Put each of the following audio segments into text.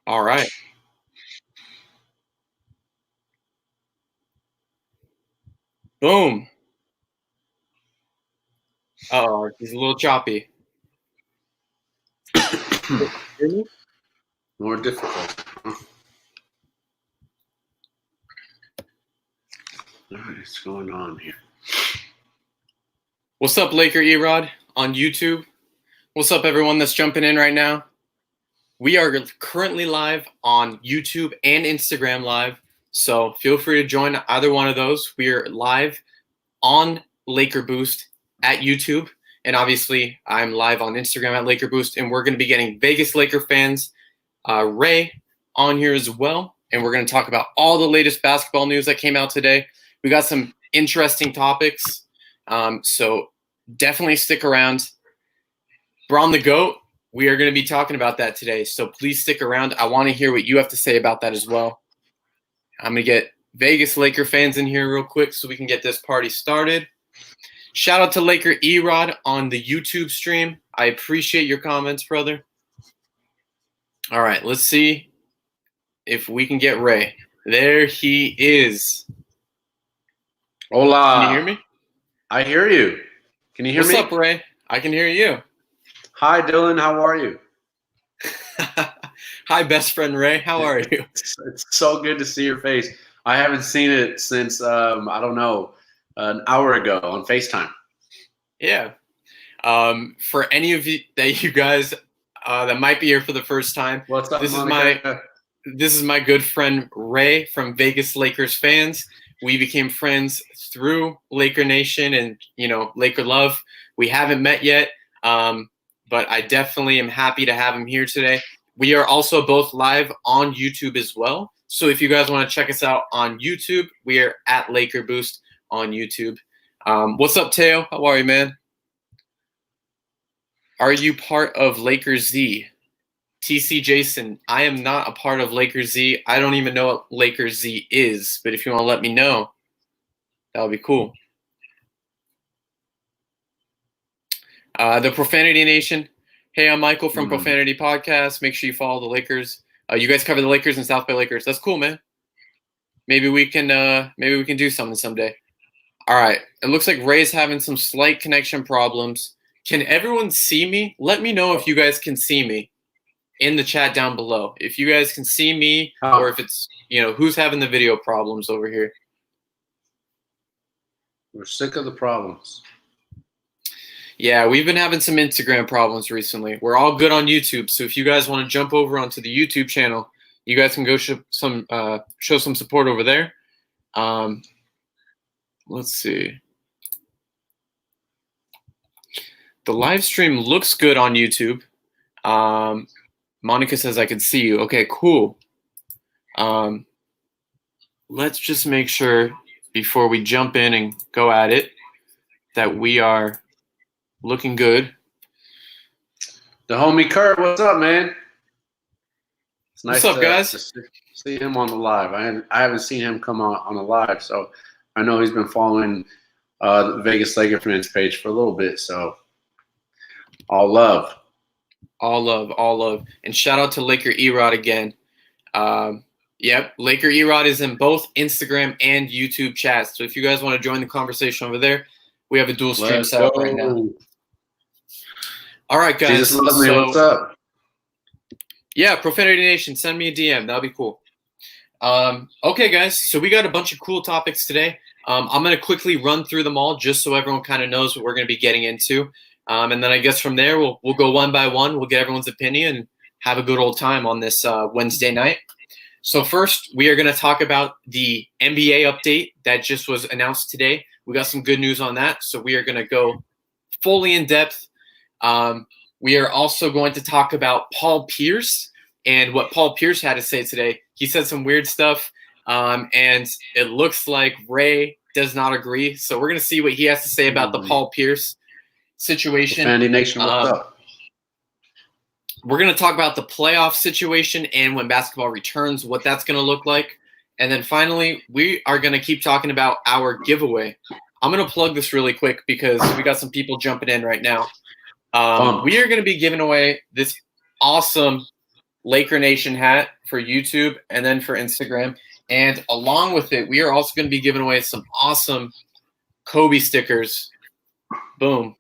All right. Boom. Oh, he's a little choppy. Hear me? More difficult. What's going on here? What's up, Laker Erod on YouTube? What's up, everyone that's jumping in right now? We are currently live on YouTube and Instagram Live, so feel free to join either one of those. We are live on Laker Boost at YouTube, and obviously I'm live on Instagram at Laker Boost, and we're going to be getting Vegas Laker fans, Ray, on here as well, and we're going to talk about all the latest basketball news that came out today. We got some interesting topics, so definitely stick around. Braun the GOAT, we are going to be talking about that today, so please stick around. I want to hear what you have to say about that as well. I'm going to get Vegas Laker fans in here real quick so we can get this party started. Shout out to Laker Erod on the YouTube stream. I appreciate your comments, brother. All right, let's see if we can get Ray. There he is. Hola. Can you hear me? I hear you. Can you hear me? What's up, Ray? I can hear you. Hi, Dylan. How are you? Hi, best friend Ray. How are you? It's so good to see your face. I haven't seen it since, I don't know, an hour ago on FaceTime. Yeah. For any of you guys that might be here for the first time, What's up, this Monica? this is my good friend Ray from Vegas Lakers Fans. We became friends through Laker Nation and, Laker Love. We haven't met yet, but I definitely am happy to have him here today. We are also both live on YouTube as well. So if you guys want to check us out on YouTube, we are at Laker Boost on YouTube. What's up, Teo? How are you, man? Are you part of Lakers Z? TC Jason, I am not a part of Lakers Z. I don't even know what Lakers Z is, but if you want to let me know, that would be cool. The Profanity Nation. Hey, I'm Michael from Profanity Podcast. Make sure you follow the Lakers. You guys cover the Lakers and South Bay Lakers. That's cool, man. Maybe we can do something someday. All right. It looks like Ray's having some slight connection problems. Can everyone see me? Let me know if you guys can see me in the chat down below. If you guys can see me, or if it's, who's having the video problems over here. We're sick of the problems. Yeah, we've been having some Instagram problems recently. We're all good on YouTube, so if you guys want to jump over onto the YouTube channel, you guys can go show some support over there. Let's see. The live stream looks good on YouTube. Monica says I can see you. Okay, cool. Let's just make sure before we jump in and go at it that we are looking good. The homie Kurt, what's up, man? It's nice what's up, guys? To see him on the live. I haven't seen him come on the live, so I know he's been following the Vegas Laker fans page for a little bit. So all love. All love. And shout out to Laker Erod again. Yep, Laker Erod is in both Instagram and YouTube chats. So if you guys want to join the conversation over there, we have a dual stream set up right now. All right, guys. Jesus love me. What's up? Yeah, Profanity Nation, send me a DM. That'll be cool. Okay, guys. So we got a bunch of cool topics today. I'm going to quickly run through them all just so everyone kind of knows what we're going to be getting into. And then I guess from there, we'll go one by one. We'll get everyone's opinion and have a good old time on this Wednesday night. So first, we are going to talk about the NBA update that just was announced today. We got some good news on that, so we are going to go fully in depth. We are also going to talk about Paul Pierce and what Paul Pierce had to say today. He said some weird stuff, and it looks like Ray does not agree. So we're going to see what he has to say about the Paul Pierce situation. Profanity Nation, what's up? We're going to talk about the playoff situation and when basketball returns, what that's going to look like. And then finally, we are going to keep talking about our giveaway. I'm going to plug this really quick because we got some people jumping in right now. We are going to be giving away this awesome Laker Nation hat for YouTube and then for Instagram. And along with it, we are also going to be giving away some awesome Kobe stickers. Boom.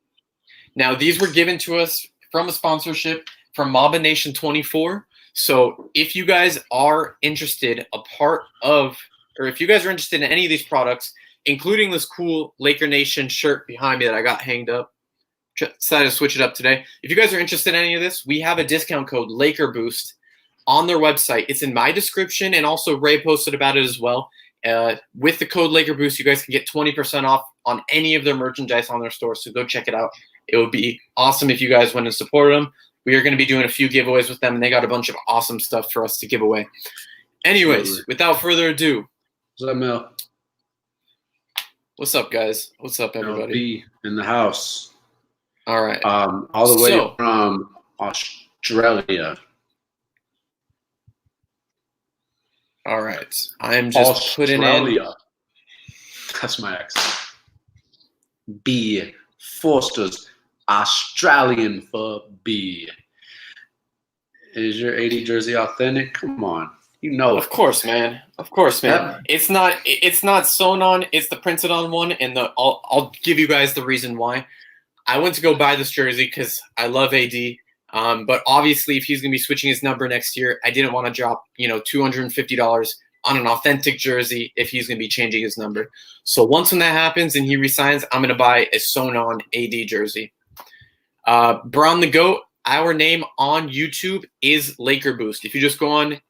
Now, these were given to us from a sponsorship from Mamba Nation 24. So if you guys are interested, if you guys are interested in any of these products, including this cool Laker Nation shirt behind me that I got hanged up, decided to switch it up today. If you guys are interested in any of this, we have a discount code Laker Boost on their website. It's in my description, and also Ray posted about it as well. With the code Laker Boost, you guys can get 20% off on any of their merchandise on their store. So go check it out. It would be awesome if you guys went and supported them. We are going to be doing a few giveaways with them, and they got a bunch of awesome stuff for us to give away. Anyways, without further ado. What's up, Mel? What's up, guys? What's up, everybody? LB in the house. All right. All the way from Australia. All right. I'm just putting in. That's my accent. B. Foster's Australian for B. Is your 80 jersey authentic? Come on. You know. Of course, man. Of course, man. Yeah. It's not sewn on. It's the printed on one, and I'll give you guys the reason why. I went to go buy this jersey because I love AD. But obviously, if he's going to be switching his number next year, I didn't want to drop $250 on an authentic jersey if he's going to be changing his number. So once when that happens and he resigns, I'm going to buy a sewn-on AD jersey. Braun the GOAT, our name on YouTube is Laker Boost. If you just go on,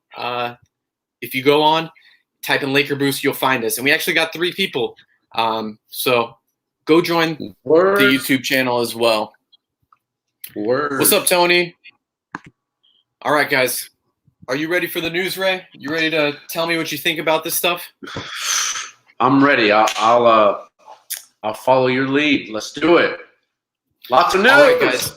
type in Laker Boost, you'll find us. And we actually got 3 people. So go join the YouTube channel as well. What's up, Tony? All right, guys. Are you ready for the news, Ray? You ready to tell me what you think about this stuff? I'm ready. I'll follow your lead. Let's do it. Lots of news. All right, guys.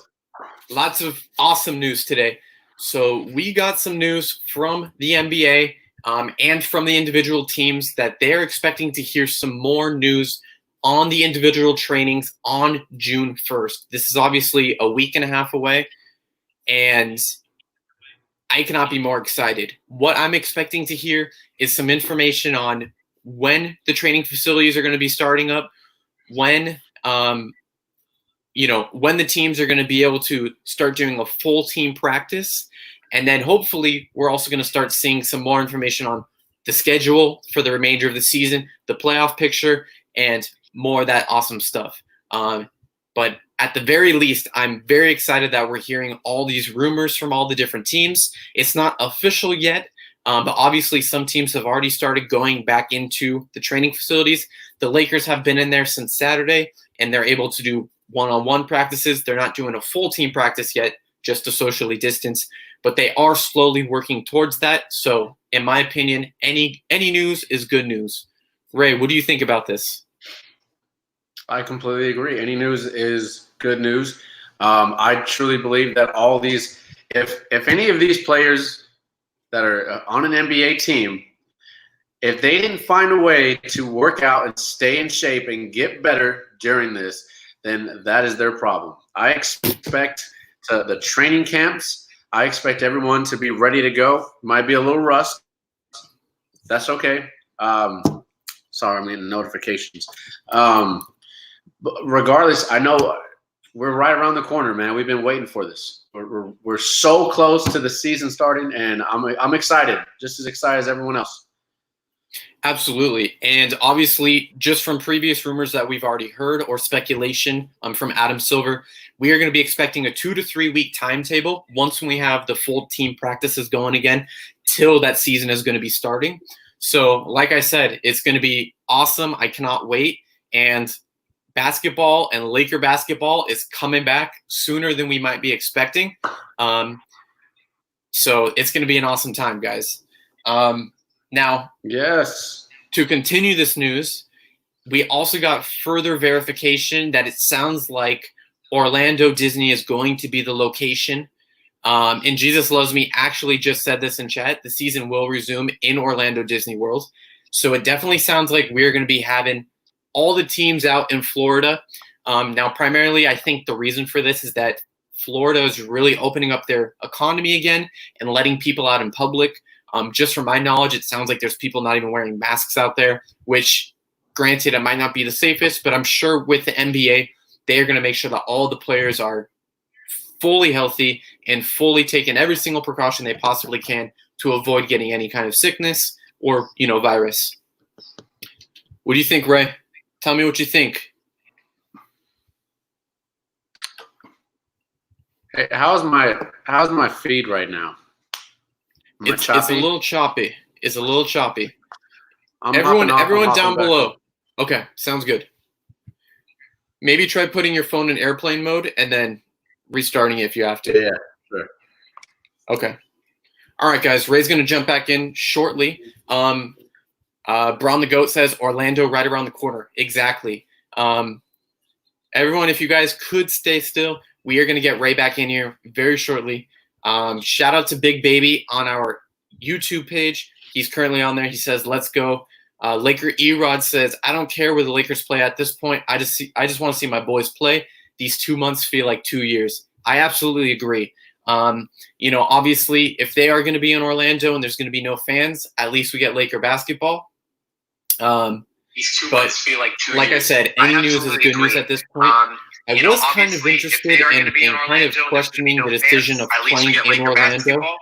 Lots of awesome news today. So we got some news from the NBA and from the individual teams that they're expecting to hear some more news on the individual trainings on June 1st. This is obviously a week and a half away, and I cannot be more excited. What I'm expecting to hear is some information on when the training facilities are going to be starting up, when when the teams are going to be able to start doing a full team practice, and then hopefully we're also going to start seeing some more information on the schedule for the remainder of the season, the playoff picture, and more of that awesome stuff. But at the very least, I'm very excited that we're hearing all these rumors from all the different teams. It's not official yet, but obviously some teams have already started going back into the training facilities. The Lakers have been in there since Saturday, and they're able to do one-on-one practices. They're not doing a full team practice yet, just to socially distance, but they are slowly working towards that. So in my opinion, any news is good news. Ray, what do you think about this? I completely agree. Any news is good news. I truly believe that all these, if any of these players that are on an NBA team, if they didn't find a way to work out and stay in shape and get better during this, then that is their problem. I expect the training camps, I expect everyone to be ready to go. Might be a little rust. That's okay. Sorry, I'm getting notifications. But regardless, I know we're right around the corner, man. We've been waiting for this. We're so close to the season starting, and I'm excited, just as excited as everyone else. Absolutely. And obviously, just from previous rumors that we've already heard or speculation from Adam Silver, we are going to be expecting a 2 to 3 week timetable once we have the full team practices going again till that season is going to be starting. So like I said, it's going to be awesome. I cannot wait. And basketball and Laker basketball is coming back sooner than we might be expecting. So it's going to be an awesome time, guys. Now, yes, to continue this news, we also got further verification that it sounds like Orlando Disney is going to be the location. And Jesus Loves Me actually just said this in chat. The season will resume in Orlando Disney World. So it definitely sounds like we're going to be having all the teams out in Florida. Now, primarily, I think the reason for this is that Florida is really opening up their economy again and letting people out in public. Just from my knowledge, it sounds like there's people not even wearing masks out there, which, granted, it might not be the safest, but I'm sure with the NBA, they are going to make sure that all the players are fully healthy and fully taking every single precaution they possibly can to avoid getting any kind of sickness or, virus. What do you think, Ray? Tell me what you think. Hey, how's my feed right now? It's a little choppy. It's a little choppy. I'm everyone hopping down back below. up. Okay, sounds good. Maybe try putting your phone in airplane mode and then restarting it if you have to. Yeah, sure. Okay. All right, guys. Ray's going to jump back in shortly. Braun the Goat says Orlando right around the corner. Exactly. Everyone, if you guys could stay still, we are going to get Ray back in here very shortly. Shout out to Big Baby on our YouTube page. He's currently on there. He says, "Let's go." Laker Erod says, "I don't care where the Lakers play at this point. I just want to see my boys play. These 2 months feel like 2 years." I absolutely agree. Obviously, if they are going to be in Orlando and there's going to be no fans, at least we get Laker basketball. These 2 months feel like 2 years. Like I said, any news is good news at this point. I was kind of interested in kind of questioning the decision of playing in Orlando.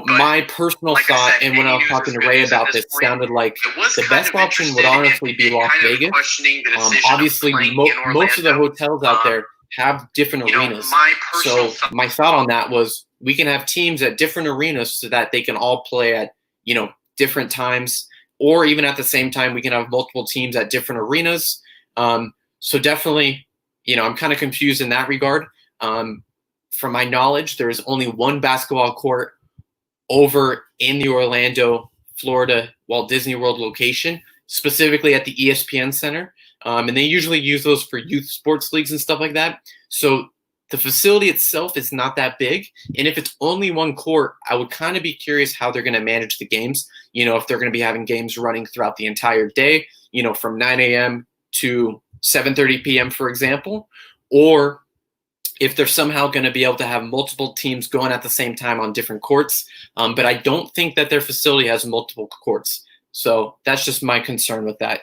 My personal thought, and when I was talking to Ray about this, sounded like the best option would honestly be Las Vegas. Obviously, most of the hotels out there have different arenas. So my thought on that was we can have teams at different arenas so that they can all play at, different times, or even at the same time, we can have multiple teams at different arenas. So definitely, I'm kind of confused in that regard. From my knowledge, there is only one basketball court over in the Orlando, Florida, Walt Disney World location, specifically at the ESPN Center. And they usually use those for youth sports leagues and stuff like that. So the facility itself is not that big. And if it's only one court, I would kind of be curious how they're going to manage the games. If they're going to be having games running throughout the entire day, from 9 a.m. to 7:30 p.m., for example, or if they're somehow going to be able to have multiple teams going at the same time on different courts. But I don't think that their facility has multiple courts. So that's just my concern with that.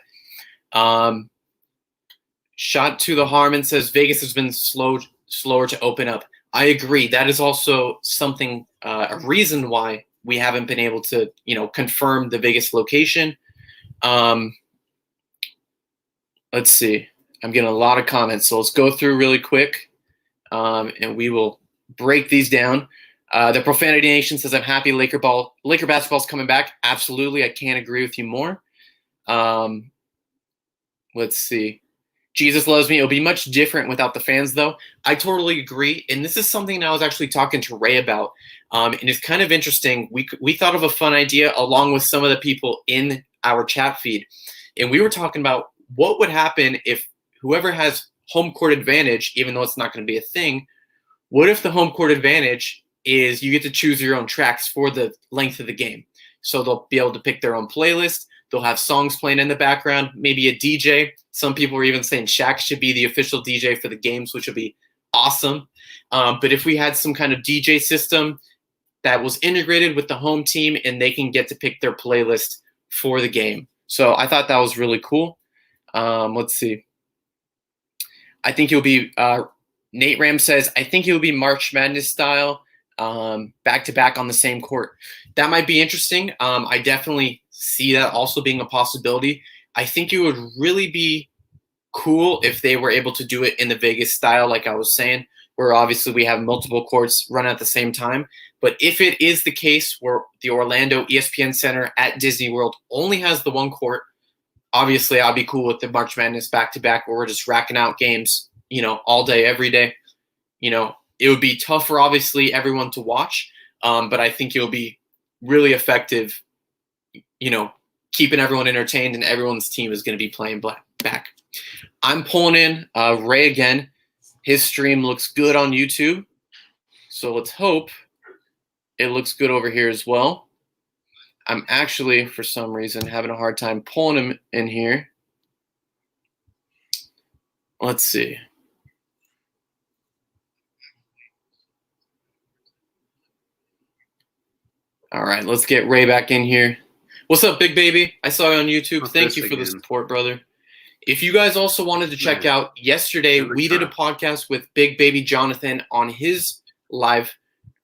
Shot to the Harmon says Vegas has been slower to open up. I agree. That is also something, a reason why we haven't been able to, confirm the Vegas location. Let's see. I'm getting a lot of comments, so let's go through really quick, and we will break these down. The Profanity Nation says, "I'm happy Laker basketball's coming back." Absolutely, I can't agree with you more. Let's see. Jesus Loves Me. It'll be much different without the fans, though. I totally agree, and this is something I was actually talking to Ray about, and it's kind of interesting. We thought of a fun idea along with some of the people in our chat feed, and we were talking about what would happen if whoever has home court advantage, even though it's not going to be a thing, what if the home court advantage is you get to choose your own tracks for the length of the game? So they'll be able to pick their own playlist. They'll have songs playing in the background, maybe a DJ. Some people are even saying Shaq should be the official DJ for the games, which would be awesome. But if we had some kind of DJ system that was integrated with the home team and they can get to pick their playlist for the game. So I thought that was really cool. Let's see. I think it'll be Nate Ram says, I think it will be March Madness style, back-to-back on the same court. That might be interesting. I definitely see that also being a possibility. I think it would really be cool if they were able to do it in the Vegas style, like I was saying, where obviously we have multiple courts run at the same time. But if it is the case where the Orlando ESPN Center at Disney World only has the one court, obviously I'll be cool with the March Madness back-to-back where we're just racking out games, all day, every day. It would be tough for obviously everyone to watch, but I think it'll be really effective, keeping everyone entertained, and everyone's team is going to be playing back. I'm pulling in Ray again. His stream looks good on YouTube, so let's hope it looks good over here as well. I'm actually, for some reason, having a hard time pulling him in here. Let's see. All right, let's get Ray back in here. What's up, Big Baby? I saw you on YouTube. Thank you for the support, brother. If you guys also wanted to check out, yesterday we did a podcast with Big Baby Jonathan on his live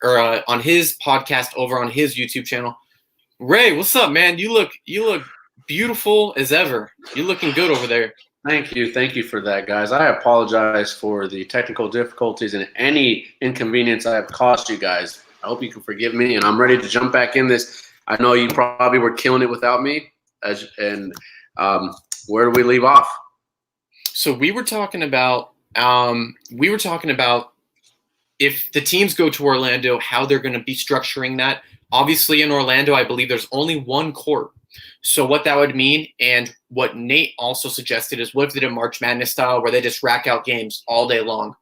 on his podcast over on his YouTube channel. Ray, what's up, man? You look beautiful as ever. You're looking good over there. Thank you for that, guys. I apologize for the technical difficulties and any inconvenience I have caused you guys. I hope you can forgive me, and I'm ready to jump back in this. I know you probably were killing it without me, where do we leave off? So we were talking about if the teams go to Orlando, how they're going to be structuring that. Obviously, in Orlando, I believe there's only one court. So what that would mean, and what Nate also suggested, is what if they did a March Madness style where they just rack out games all day long?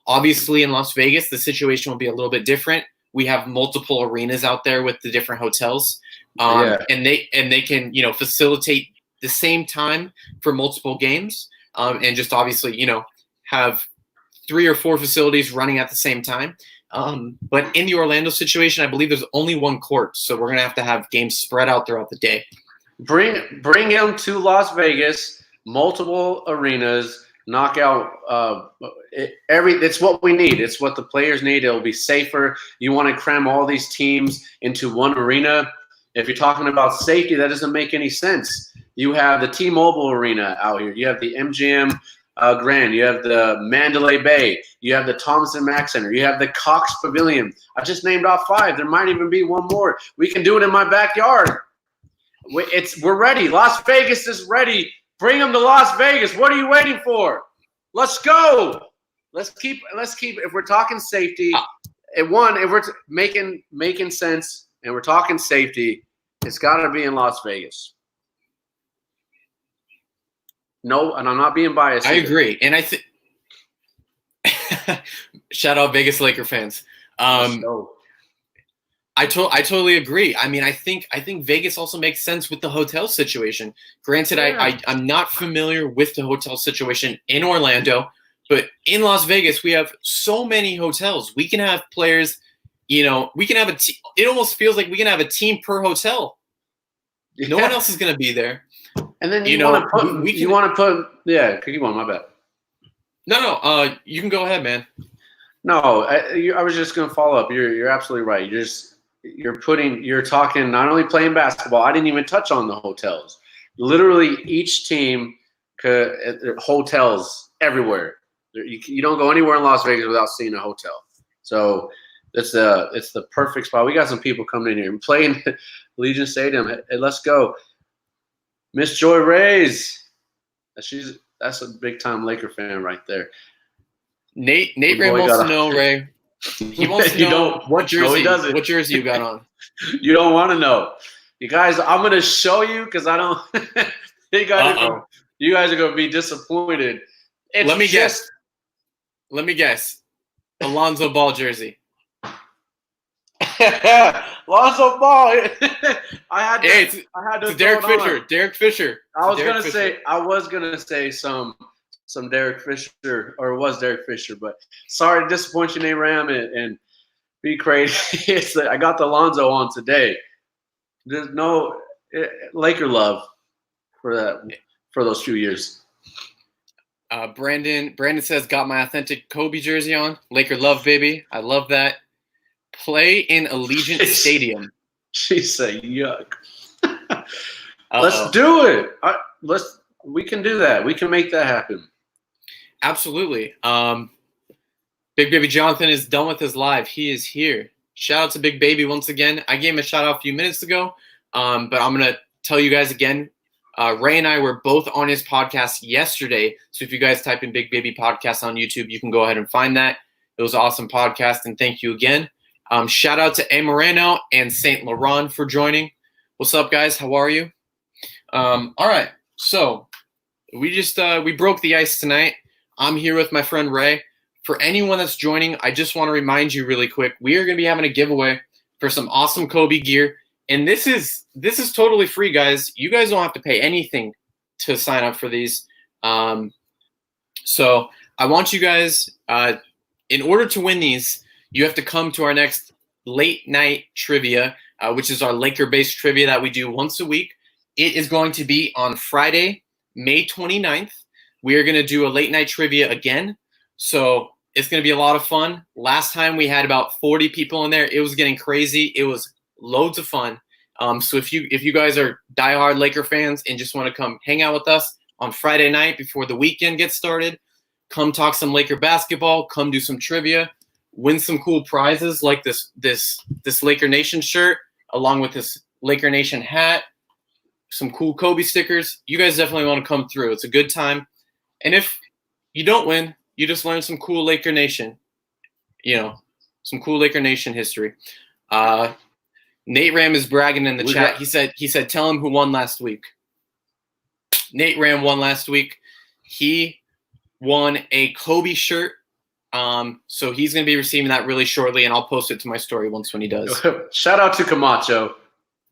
Obviously, in Las Vegas, the situation will be a little bit different. We have multiple arenas out there with the different hotels, and they can facilitate the same time for multiple games, and just obviously have 3 or 4 facilities running at the same time. But in the Orlando situation, I believe there's only one court, so we're gonna have to have games spread out throughout the day. Bring him to Las Vegas, multiple arenas, knock out it's what we need. It's what the players need. It'll be safer. You want to cram all these teams into one arena. If you're talking about safety, that doesn't make any sense. You have the T-Mobile Arena out here. You have the MGM Grand. You have the Mandalay Bay. You have the Thompson Mack Center. You have the Cox Pavilion. I just named off 5. There might even be one more. We can do it in my backyard. We're ready. Las Vegas is ready. Bring them to Las Vegas. What are you waiting for? Let's go. Let's keep. If we're talking safety, if we're making sense, and we're talking safety, it's got to be in Las Vegas. No, and I'm not being biased. I agree, and I think shout out Vegas Laker fans. I totally agree. I mean, I think Vegas also makes sense with the hotel situation. Granted, I'm not familiar with the hotel situation in Orlando, but in Las Vegas, we have so many hotels. We can have players, we can have a team. It almost feels like we can have a team per hotel. No one else is going to be there. And then you want to put keep on, my bad. No, you can go ahead, man. No, I was just going to follow up. You're absolutely right. You're talking not only playing basketball. I didn't even touch on the hotels. Literally, each team hotels everywhere. You don't go anywhere in Las Vegas without seeing a hotel. So it's the perfect spot. We got some people coming in here and playing Legion Stadium. Hey, let's go, Miss Joy Rays. That's a big time Laker fan right there. Nate Ray wants to know, Ray. He wants to know what jersey you got on. You don't want to know. You guys, I'm going to show you because I don't – you guys are going to be disappointed. Let me guess. Alonzo Ball jersey. Lonzo Ball. I had to Derek Fisher. Derek Fisher. I was gonna say some Derek Fisher, or it was Derek Fisher, but sorry to disappoint you, Nate Ram, and be crazy. I got the Lonzo on today. There's no Laker love for those few years. Brandon says, got my authentic Kobe jersey on. Laker love, baby. I love that. Play in Allegiant Stadium. She said, yuck. Let's do it. We can do that. We can make that happen. Absolutely. Big Baby Jonathan is done with his live. He is here. Shout out to Big Baby once again. I gave him a shout out a few minutes ago, but I'm going to tell you guys again. Ray and I were both on his podcast yesterday. So if you guys type in Big Baby Podcast on YouTube, you can go ahead and find that. It was an awesome podcast, and thank you again. Shout out to A. Moreno and St. Laurent for joining. What's up, guys? How are you? All right. So we broke the ice tonight. I'm here with my friend Ray. For anyone that's joining, I just want to remind you really quick, we are going to be having a giveaway for some awesome Kobe gear. And this is totally free, guys. You guys don't have to pay anything to sign up for these. So I want you guys, in order to win these, you have to come to our next late night trivia. which is our Laker-based trivia that we do once a week. It is going to be on Friday, May 29th. We are going to do a late night trivia again. So it's going to be a lot of fun. Last time we had about 40 people in there. It was getting crazy. It was loads of fun. So if you guys are diehard Laker fans and just want to come hang out with us on Friday night before the weekend gets started, come talk some Laker basketball, come do some trivia, win some cool prizes like this Laker Nation shirt, along with this Laker Nation hat, some cool Kobe stickers. You guys definitely want to come through. It's a good time. And if you don't win, you just learn some cool Laker Nation, some cool Laker Nation history. Nate Ram is bragging in the chat. He said, tell him who won last week. Nate Ram won last week. He won a Kobe shirt. So he's going to be receiving that really shortly, and I'll post it to my story when he does. Shout out to Camacho.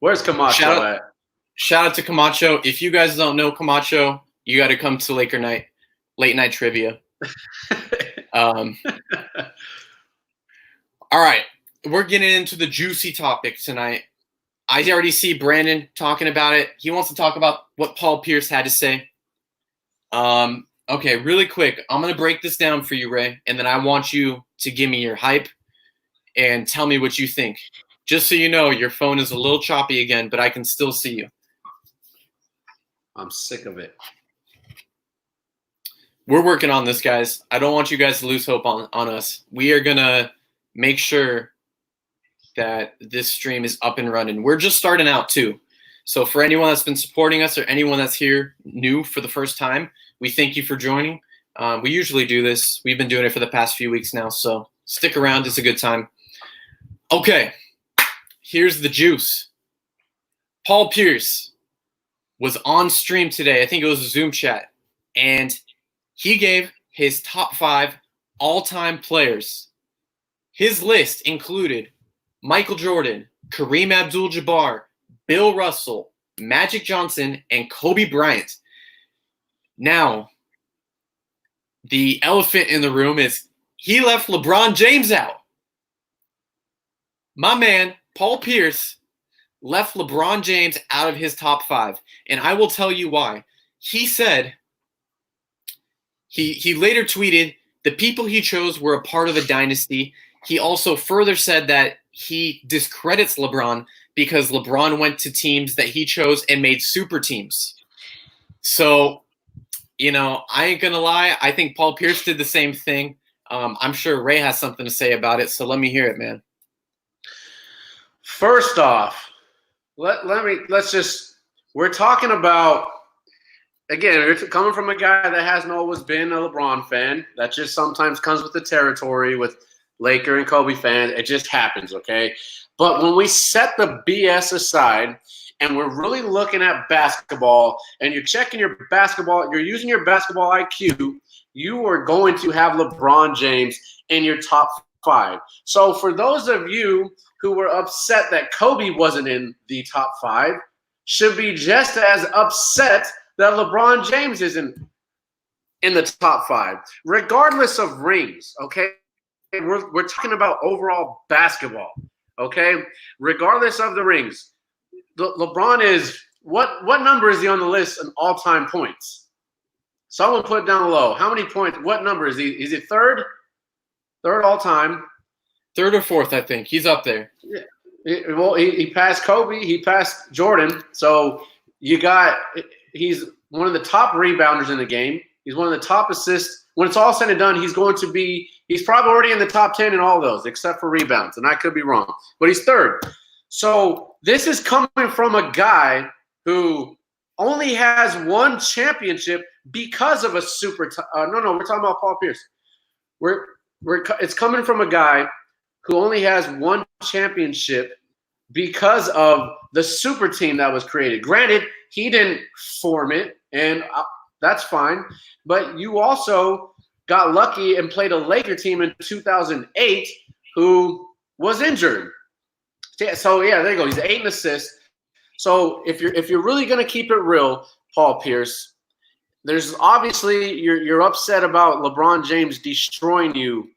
Where's Camacho at? Shout out to Camacho. If you guys don't know Camacho, you got to come to Laker night, late night trivia. All right. We're getting into the juicy topic tonight. I already see Brandon talking about it. He wants to talk about what Paul Pierce had to say. Okay, really quick. I'm going to break this down for you, Ray, and then I want you to give me your hype and tell me what you think. Just so you know, your phone is a little choppy again, but I can still see you. I'm sick of it. We're working on this, guys. I don't want you guys to lose hope on us. We are going to make sure that this stream is up and running. We're just starting out, too. So for anyone that's been supporting us or anyone that's here new for the first time, we thank you for joining. We usually do this. We've been doing it for the past few weeks now, so stick around. It's a good time. Okay, here's the juice. Paul Pierce was on stream today. I think it was a Zoom chat, and he gave his top 5 all-time players. His list included Michael Jordan, Kareem Abdul-Jabbar, Bill Russell, Magic Johnson, and Kobe Bryant. Now, the elephant in the room is he left LeBron James out. My man, Paul Pierce, left LeBron James out of his top 5. And I will tell you why. He said, he later tweeted, the people he chose were a part of a dynasty. He also further said that he discredits LeBron because LeBron went to teams that he chose and made super teams. So, I ain't going to lie. I think Paul Pierce did the same thing. I'm sure Ray has something to say about it, so let me hear it, man. First off, we're talking about, again, it's coming from a guy that hasn't always been a LeBron fan. That just sometimes comes with the territory with Laker and Kobe fans. It just happens, okay? But when we set the BS aside and we're really looking at basketball and you're checking your basketball, you're using your basketball IQ, you are going to have LeBron James in your top 5. So for those of you who were upset that Kobe wasn't in the top 5, should be just as upset that LeBron James isn't in the top 5, regardless of rings, okay? We're talking about overall basketball, okay? Regardless of the rings, LeBron is what number is he on the list in all-time points? Someone put it down below. How many points? What number is he? Is he third? Third all-time. Third or fourth, I think. He's up there. Yeah. He passed Kobe. He passed Jordan. So he's one of the top rebounders in the game. He's one of the top assists. When it's all said and done, he's probably already in the top 10 in all those, except for rebounds. And I could be wrong. But he's third. So this is coming from a guy who only has one championship because of a super we're talking about Paul Pierce. It's coming from a guy who only has one championship because of the super team that was created. Granted, he didn't form it, and that's fine. But you also got lucky and played a Laker team in 2008 who was injured. So, yeah, there you go. He's 8 assists. So if you're really going to keep it real, Paul Pierce, there's obviously you're upset about LeBron James destroying you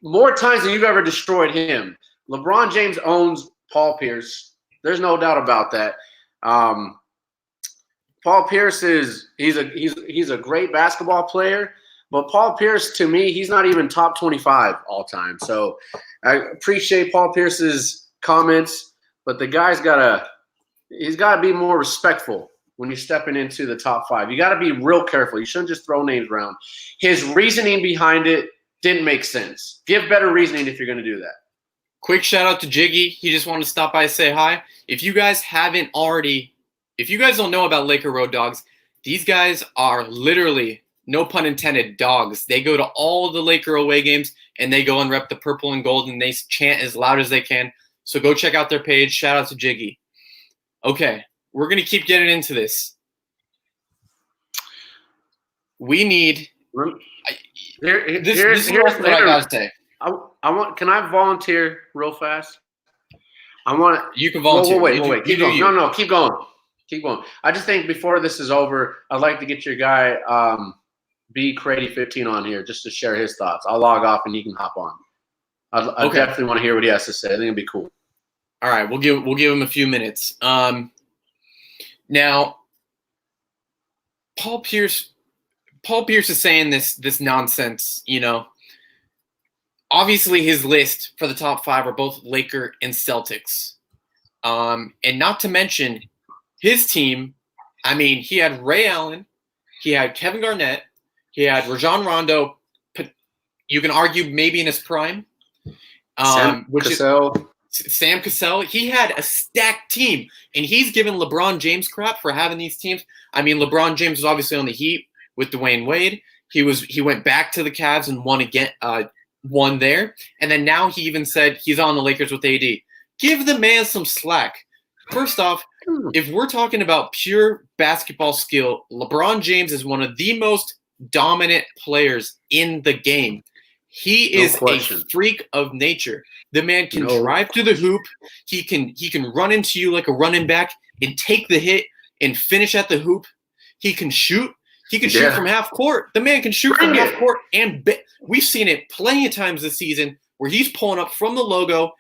more times than you've ever destroyed him. LeBron James owns Paul Pierce. There's no doubt about that. Paul Pierce he's a great basketball player, but Paul Pierce, to me, he's not even top 25 all time. So I appreciate Paul Pierce's comments, but the guy's he's got to be more respectful when you're stepping into the top 5. You got to be real careful. You shouldn't just throw names around. His reasoning behind it didn't make sense. Give better reasoning if you're going to do that. Quick shout out to Jiggy. He just wanted to stop by and say hi. If you guys don't know about Laker Road Dogs, these guys are literally, no pun intended, dogs. They go to all the Laker away games, and they go and rep the purple and gold, and they chant as loud as they can. So go check out their page. Shout out to Jiggy. Okay, we're going to keep getting into this. We need – this is what I got to say. Can I volunteer real fast? You can volunteer. Wait. Keep going. No, keep going. Keep going. I just think before this is over, I'd like to get your guy B Crady 15 on here just to share his thoughts. I'll log off and he can hop on. I definitely want to hear what he has to say. I think it'd be cool. All right, we'll give him a few minutes. Now, Paul Pierce is saying this nonsense. Obviously, his list for the top 5 are both Laker and Celtics, and not to mention his team. I mean, he had Ray Allen, he had Kevin Garnett, he had Rajon Rondo. You can argue maybe in his prime. Sam Cassell. He had a stacked team, and he's given LeBron James crap for having these teams. I mean, LeBron James was obviously on the Heat with Dwayne Wade. He went back to the Cavs and won there, and then now he even said he's on the Lakers with AD. Give the man some slack. First off, if we're talking about pure basketball skill, LeBron James is one of the most dominant players in the game. He is a freak of nature. The man can drive to the hoop. He can run into you like a running back and take the hit and finish at the hoop. He can shoot. He can shoot from half court. The man can shoot from half court, and we've seen it plenty of times this season where he's pulling up from the logo.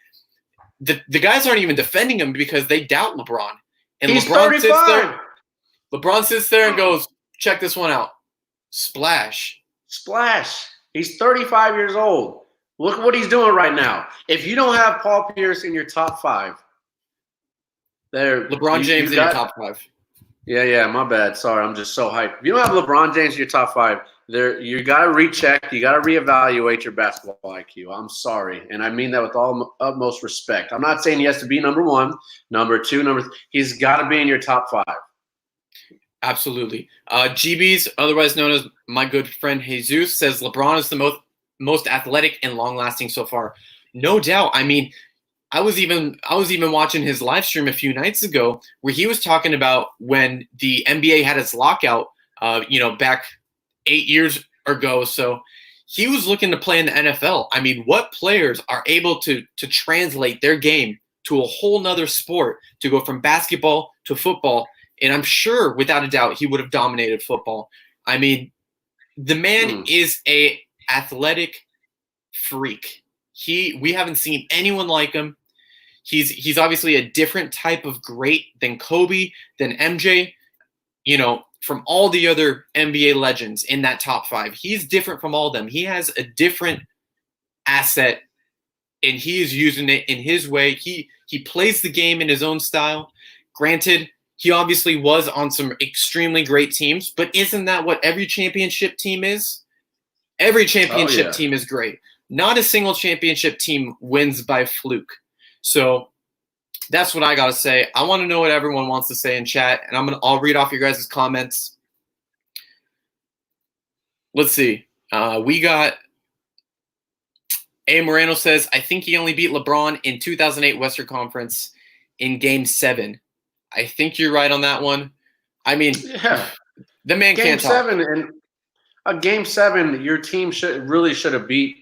The guys aren't even defending him because they doubt LeBron. And he's LeBron 35. LeBron sits there and goes, check this one out. Splash. He's 35 years old. Look what he's doing right now. If you don't have Paul Pierce in your top 5, LeBron James in your top 5. Yeah, my bad. Sorry, I'm just so hyped. If you don't have LeBron James in your top 5, you got to recheck. You got to reevaluate your basketball IQ. I'm sorry, and I mean that with all utmost respect. I'm not saying he has to be number 1, number 2, number 3. He's got to be in your top 5. Absolutely. GB's, otherwise known as my good friend Jesus, says LeBron is the most athletic and long-lasting so far. No doubt. I mean, I was even watching his live stream a few nights ago where he was talking about when the NBA had its lockout, back 8 years ago. So he was looking to play in the NFL. I mean, what players are able to translate their game to a whole nother sport, to go from basketball to football? And I'm sure, without a doubt, he would have dominated football. I mean, the man is a athletic freak. We haven't seen anyone like him. He's obviously a different type of great than Kobe, than MJ, from all the other NBA legends in that top 5. He's different from all of them. He has a different asset, and he is using it in his way. He plays the game in his own style. Granted, he obviously was on some extremely great teams, but isn't that what every championship team is? Every championship team is great. Not a single championship team wins by fluke. So that's what I got to say. I want to know what everyone wants to say in chat, and I'll read off your guys' comments. Let's see. We got A. Moreno says, I think he only beat LeBron in 2008 Western Conference in Game 7. I think you're right on that one. I mean, the man can't talk. Game 7, your team should have beat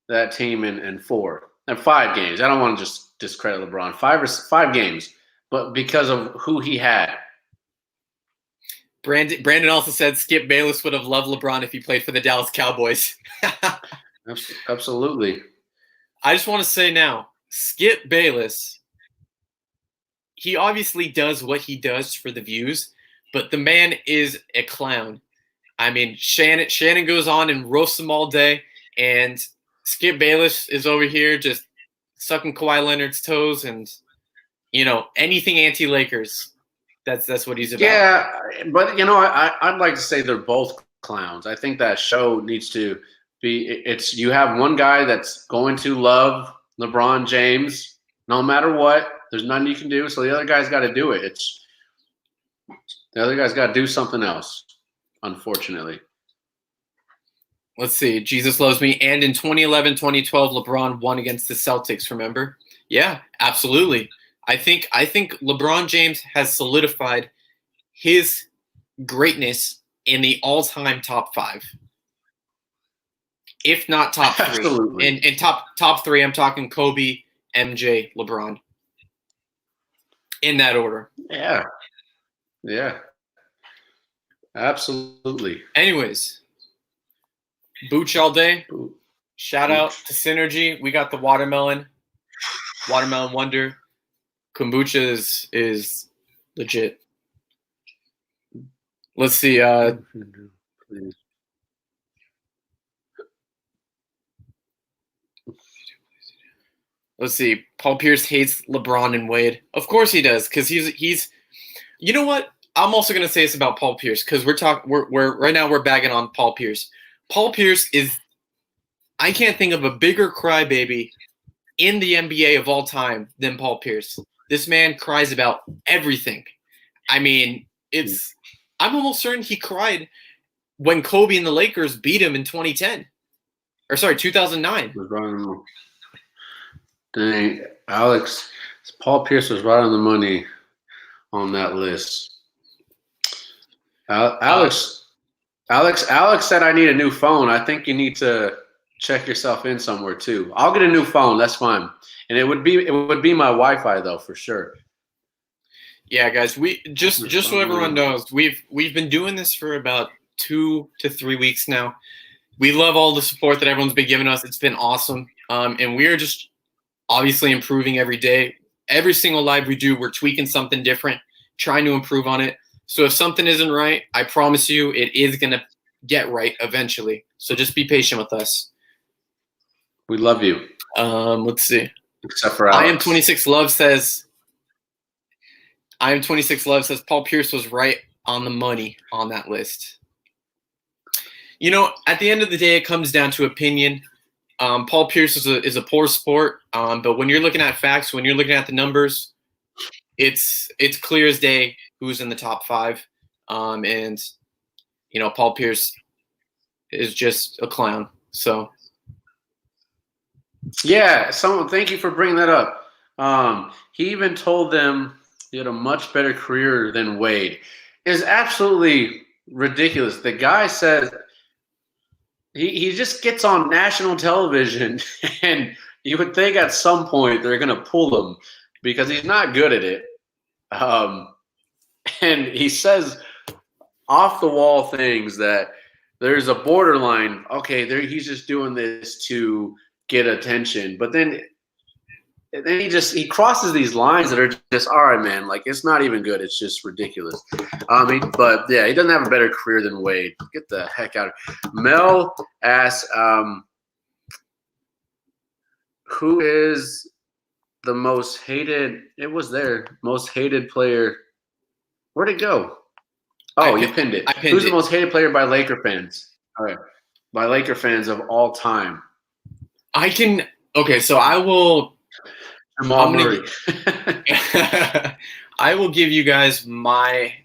that team in 4 and 5 games. I don't want to just discredit LeBron. 5 games, but because of who he had. Brandon also said Skip Bayless would have loved LeBron if he played for the Dallas Cowboys. Absolutely. I just want to say now, Skip Bayless, he obviously does what he does for the views, but the man is a clown. I mean, Shannon goes on and roasts him all day, and Skip Bayless is over here just sucking Kawhi Leonard's toes and, anything anti-Lakers. That's what he's about. Yeah, but I'd like to say they're both clowns. I think that show needs to be. You have one guy that's going to love LeBron James no matter what. There's nothing you can do, so the other guy's got to do it. The other guy's got to do something else. Unfortunately. Let's see. Jesus loves me. And in 2011, 2012, LeBron won against the Celtics. Remember? Yeah, absolutely. I think LeBron James has solidified his greatness in the all-time top 5, if not top 3. Absolutely. And top 3, I'm talking Kobe, MJ, LeBron. In that order. Yeah. Absolutely. Anyways, Booch all day. Shout out to Synergy. We got the watermelon wonder. Kombucha is legit. Let's see. Let's see. Paul Pierce hates LeBron and Wade. Of course he does, because he's. You know what? I'm also gonna say this about Paul Pierce, because we're right now we're bagging on Paul Pierce. Paul Pierce is. I can't think of a bigger crybaby in the NBA of all time than Paul Pierce. This man cries about everything. I mean, I'm almost certain he cried when Kobe and the Lakers beat him in 2010. Or sorry, 2009. Dang, Alex, Paul Pierce was right on the money on that list. Alex said I need a new phone. I think you need to check yourself in somewhere too. I'll get a new phone. That's fine. And it would be my Wi-Fi though, for sure. Yeah, guys, we just so everyone knows, we've been doing this for about 2 to 3 weeks now. We love all the support that everyone's been giving us. It's been awesome. And we are just obviously improving every day. Every single live we do, we're tweaking something different, trying to improve on it. So if something isn't right, I promise you it is going to get right eventually. So just be patient with us. We love you. Let's see. Except for Alex. I am 26 Love says Paul Pierce was right on the money on that list. At the end of the day, it comes down to opinion. Paul Pierce is a poor sport, but when you're looking at facts, when you're looking at the numbers, it's clear as day who's in the top 5. And Paul Pierce is just a clown. So yeah, thank you for bringing that up. He even told them he had a much better career than Wade. It's absolutely ridiculous. The guy says he just gets on national television, and you would think at some point they're going to pull him because he's not good at it. And he says off the wall things that there's a borderline. Okay, he's just doing this to get attention, but then he crosses these lines that are just, all right, man, like it's not even good. It's just ridiculous. But yeah, he doesn't have a better career than Wade. Get the heck out of here. Mel asks, who is the most hated? It was there. Most hated player. Where'd it go? Oh, you pinned it. Who's the most hated player by Laker fans? All right, by Laker fans of all time. So I will. Murray. I will give you guys my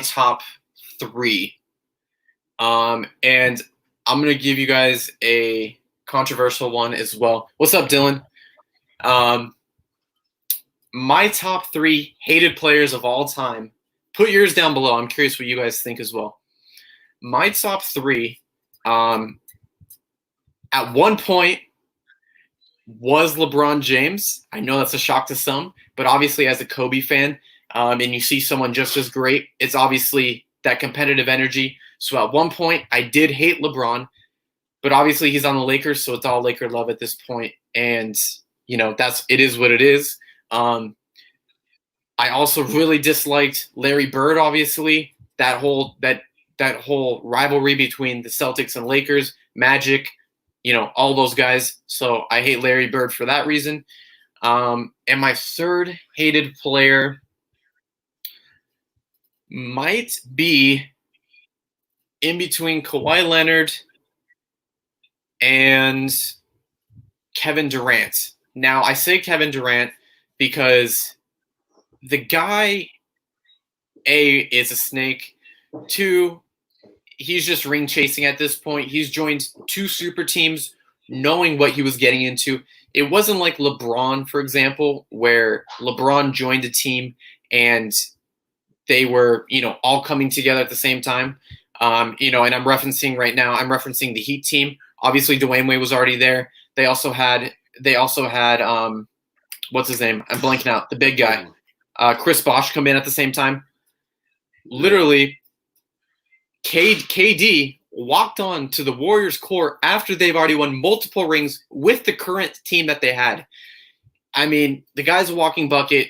top 3, and I'm gonna give you guys a controversial one as well. What's up, Dylan? My top 3 hated players of all time. Put yours down below. I'm curious what you guys think as well. My top 3, at one point, was LeBron James. I know that's a shock to some, but obviously as a Kobe fan, and you see someone just as great, it's obviously that competitive energy. So at one point, I did hate LeBron, but obviously he's on the Lakers, so it's all Laker love at this point. And it is what it is. I also really disliked Larry Bird, obviously. That whole rivalry between the Celtics and Lakers, Magic, all those guys. So I hate Larry Bird for that reason. And my third hated player might be in between Kawhi Leonard and Kevin Durant. Now, I say Kevin Durant because the guy, A, is a snake. 2, he's just ring chasing at this point. He's joined 2 super teams knowing what he was getting into. It wasn't like LeBron, for example, where LeBron joined a team and they were, all coming together at the same time. And I'm referencing the Heat team. Obviously, Dwayne Wade was already there. They also had what's his name? I'm blanking out. The big guy, Chris Bosh, come in at the same time. Literally, KD walked on to the Warriors court after they've already won multiple rings with the current team that they had. I mean, the guy's a walking bucket.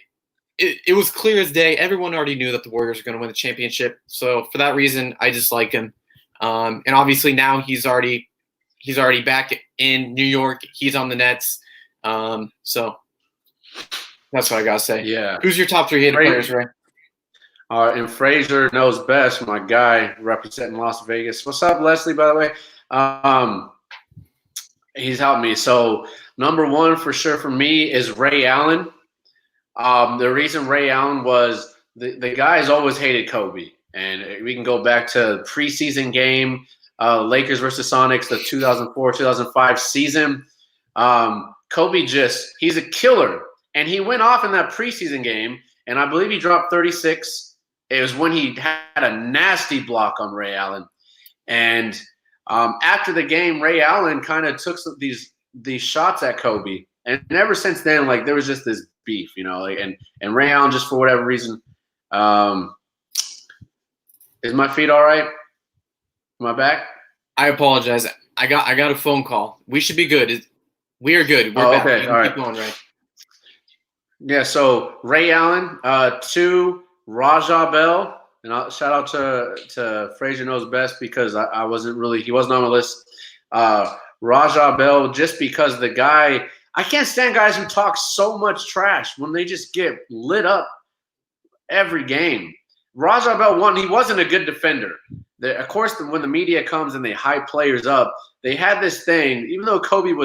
It was clear as day. Everyone already knew that the Warriors were going to win the championship. So for that reason, I dislike him. And obviously now he's already back in New York. He's on the Nets. So that's what I gotta say. Yeah. Who's your top 3 hated players, Ray? And Frazier knows best, my guy representing Las Vegas. What's up, Leslie, by the way? He's helped me. So number 1 for sure for me is Ray Allen. The reason Ray Allen was the guys always hated Kobe. And we can go back to preseason game, Lakers versus Sonics, the 2004-2005 season. Kobe he's a killer. And he went off in that preseason game, and I believe he dropped 36. It was when he had a nasty block on Ray Allen. And after the game, Ray Allen kind of took these shots at Kobe. And ever since then, there was just this beef, and Ray Allen, just for whatever reason, is my feet all right? Am I back? I apologize. I got a phone call. We should be good. We are good. We're back. Okay. All right. Keep going, Ray. Yeah, so Ray Allen, 2, Raja Bell, and shout out to Frazier knows best because he wasn't on my list. Raja Bell, just because the guy, I can't stand guys who talk so much trash when they just get lit up every game. Raja Bell, 1, he wasn't a good defender. Of course, when the media comes and they hype players up, they had this thing, even though Kobe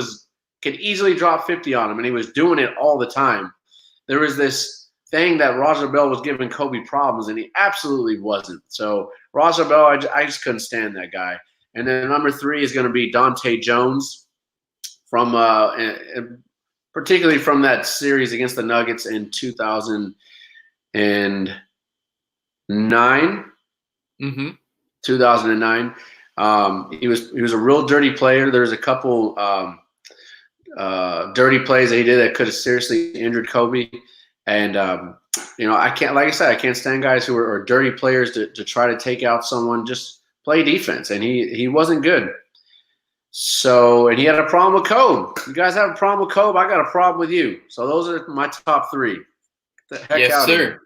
could easily drop 50 on him, and he was doing it all the time. There was this thing that Raja Bell was giving Kobe problems, and he absolutely wasn't. So Raja Bell, I just couldn't stand that guy. And then number 3 is going to be Dante Jones, from particularly from that series against the Nuggets in 2009. 2009. He was a real dirty player. There's a couple dirty plays that he did that could have seriously injured Kobe. And I can't stand guys who are dirty players to try to take out someone. Just play defense, and he wasn't good. So, and he had a problem with Kobe. You guys have a problem with Kobe? I got a problem with you. So those are my top 3. Get the heck yes, out sir. of here.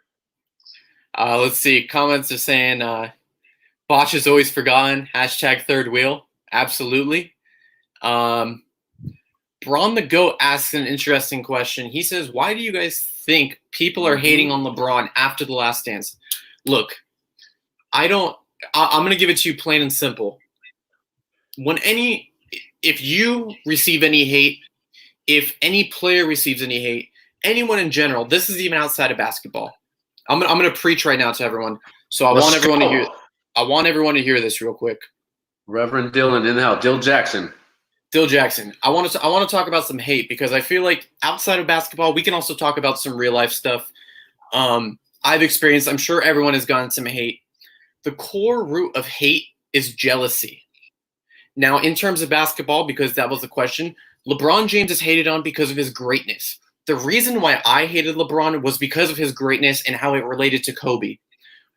Let's see. Comments are saying Bosch is always forgotten. #3rd wheel. Absolutely. Braun the Goat asks an interesting question. He says, why do you guys think people are hating on LeBron after The Last Dance? Look, I'm going to give it to you plain and simple. If you receive any hate, if any player receives any hate, anyone in general, this is even outside of basketball. I'm going to preach right now to everyone. So I want everyone to hear this real quick. Reverend Dylan in the house. Dill Jackson. I want to talk about some hate because I feel like outside of basketball, we can also talk about some real life stuff. I've experienced, I'm sure everyone has gotten some hate. The core root of hate is jealousy. Now, in terms of basketball, because that was the question, LeBron James is hated on because of his greatness. The reason why I hated LeBron was because of his greatness and how it related to Kobe.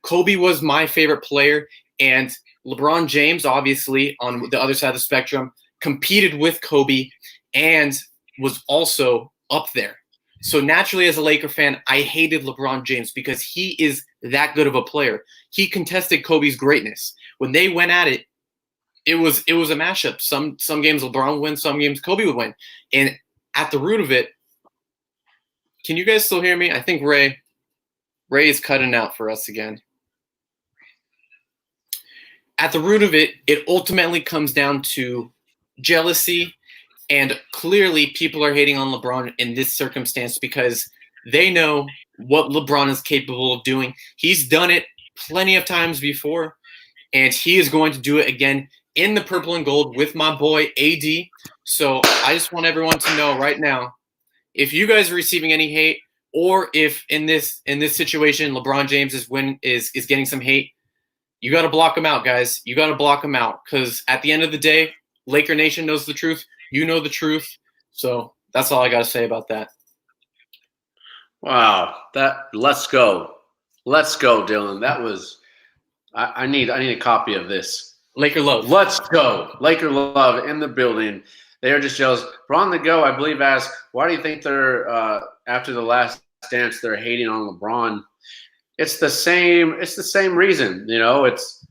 Kobe was my favorite player, and LeBron James, obviously, on the other side of the spectrum, competed with Kobe and was also up there. So naturally, as a Laker fan, I hated LeBron James because he is that good of a player. He contested Kobe's greatness. When they went at it, it was a mashup. Some games LeBron would win, some games Kobe would win. And at the root of it, can you guys still hear me? I think Ray is cutting out for us again. At the root of it, it ultimately comes down to jealousy. And clearly, people are hating on LeBron in this circumstance because they know what LeBron is capable of doing. He's done it plenty of times before, and he is going to do it again in the purple and gold with my boy AD. So I just want everyone to know right now, if you guys are receiving any hate, or if in this situation LeBron James is getting some hate, you got to block him out, guys. You got to block him out because at the end of the day, Laker Nation knows the truth. You know the truth. So that's all I got to say about that. Wow. Let's go. Let's go, Dylan. That was I need a copy of this. Laker love. Let's go. Laker love in the building. They are just jealous. Bron the Go, I believe, asked, why do you think they're after the last dance they're hating on LeBron? It's the same reason, you know, it's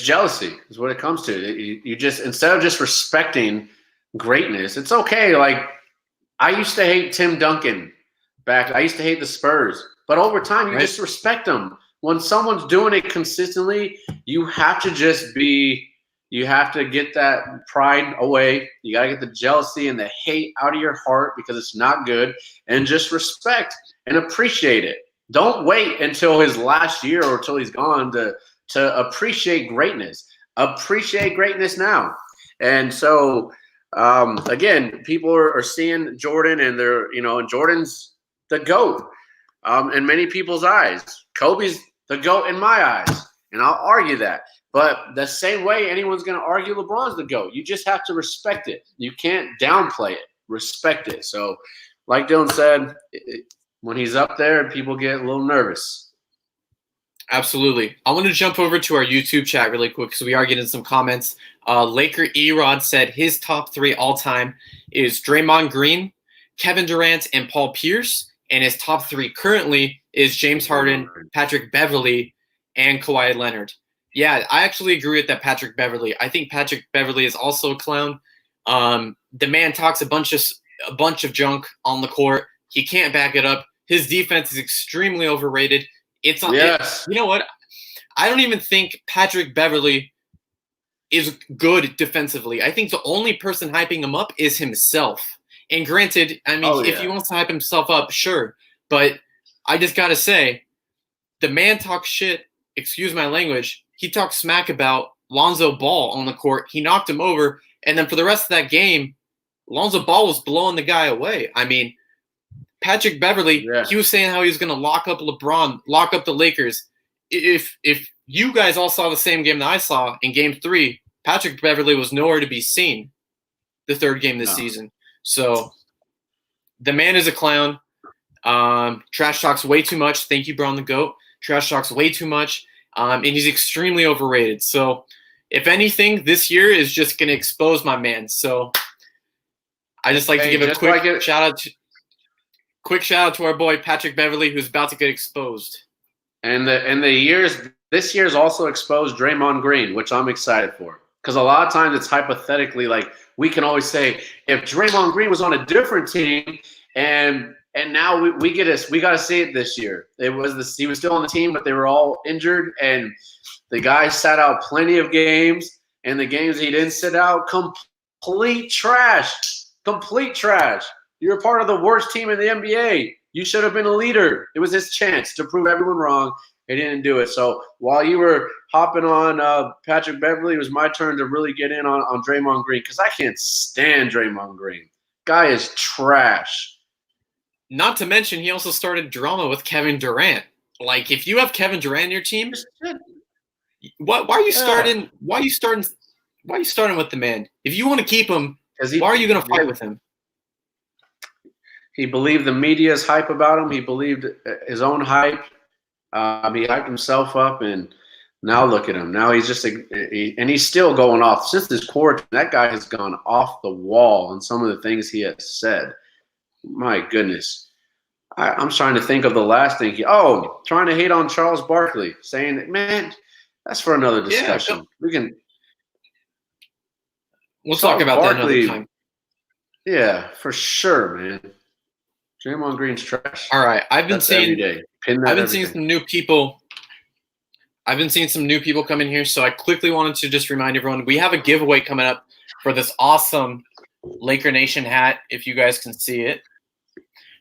jealousy is what it comes to. You just, instead of just respecting greatness, it's okay. Like, I used to hate Tim Duncan back. I used to hate the Spurs. But over time, you just respect them. When someone's doing it consistently, you have to get that pride away. You got to get the jealousy and the hate out of your heart because it's not good. And just respect and appreciate it. Don't wait until his last year or until he's gone to appreciate greatness. Appreciate greatness now. And so, again, people are seeing Jordan and and Jordan's the GOAT in many people's eyes. Kobe's the GOAT in my eyes. And I'll argue that. But the same way anyone's going to argue LeBron's the GOAT. You just have to respect it. You can't downplay it. Respect it. So, like Dylan said, when he's up there, people get a little nervous. Absolutely. I want to jump over to our YouTube chat really quick because we are getting some comments. Laker Erod said his top 3 all-time is Draymond Green, Kevin Durant, and Paul Pierce. And his top 3 currently is James Harden, Patrick Beverley, and Kawhi Leonard. Yeah, I actually agree with that Patrick Beverley. I think Patrick Beverley is also a clown. The man talks a bunch of junk on the court. He can't back it up. His defense is extremely overrated. It's on. Yes. You know what? I don't even think Patrick Beverley is good defensively. I think the only person hyping him up is himself. And granted, I mean, if he wants to hype himself up, sure. But I just got to say, the man talks shit. Excuse my language. He talked smack about Lonzo Ball on the court. He knocked him over. And then for the rest of that game, Lonzo Ball was blowing the guy away. I mean, Patrick Beverley, he was saying how he was going to lock up LeBron, lock up the Lakers. If you guys all saw the same game that I saw in Game 3, Patrick Beverley was nowhere to be seen the third game this season. So the man is a clown. Trash talks way too much. Thank you, Bron the GOAT. Trash talks way too much. And he's extremely overrated. So if anything, this year is just going to expose my man. So I just like to give a quick shout out to our boy Patrick Beverley, who's about to get exposed. And this year's also exposed Draymond Green, which I'm excited for. Because a lot of times it's hypothetically, like, we can always say, if Draymond Green was on a different team and now we got to see it this year. He was still on the team, but they were all injured, and the guy sat out plenty of games, and the games he didn't sit out, complete trash. Complete trash. You're a part of the worst team in the NBA. You should have been a leader. It was his chance to prove everyone wrong. He didn't do it. So while you were hopping on Patrick Beverley, it was my turn to really get in on Draymond Green because I can't stand Draymond Green. Guy is trash. Not to mention, he also started drama with Kevin Durant. Like, if you have Kevin Durant in your team, why are you starting? Why are you starting with the man? If you want to keep him, why are you going to fight with him? He believed the media's hype about him. He believed his own hype. He hyped himself up, and Now look at him. Now he's just and he's still going off. Since this quarantine, that guy has gone off the wall on some of the things he has said. My goodness. I'm trying to think of the last thing. Trying to hate on Charles Barkley, saying that, man, that's for another discussion. We'll talk about that another time. Yeah, for sure, man. Draymond Green's trash. All right, I've been seeing some new people. I've been seeing some new people come in here, so I quickly wanted to just remind everyone we have a giveaway coming up for this awesome Laker Nation hat, if you guys can see it.